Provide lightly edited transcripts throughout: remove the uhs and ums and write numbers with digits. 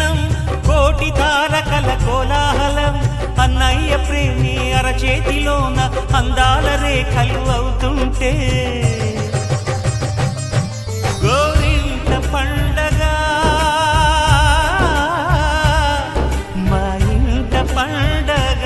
దర్శనం కోటి తారకల కోలాహలం అన్నయ్య ప్రేమి అరచేతిలోన అందాల రేఖలు అవుతుంటే గోరింట పండగ మా ఇంట పండగ.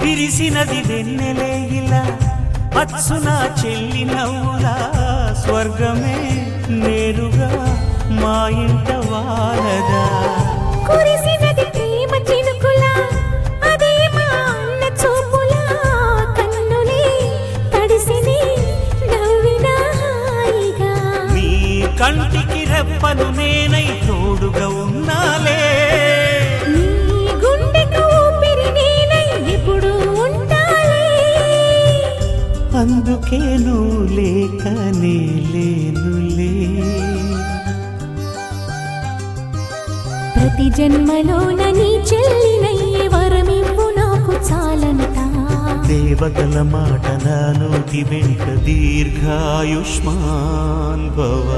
విరిసినది వెన్నెలే ఇలా అచ్చున చెల్లి నవ్వులా స్వర్గమే నేరుగా మా ఇంట వారదా. కురిసినది ప్రేమ చినుకులా అదే మా అన్న చూపులా కన్నులే తడిసిని నవ్వినా హాయిగా. నీ కంటికి రెప్పను నేనై తోడుగా ఉన్నాలే, నీ గుండెకు ఊపిరి నేనై ఎప్పుడు ఉంటాలే. అందుకే నువ్వు లేకనే లేనులే. ప్రతి జన్మలోన నీ చెల్లినయ్యే వరమివ్వు నాకు చాలంట. దేవతల మాట నా నోటి వెంట దీర్ఘాయుష్మాన్ భవ.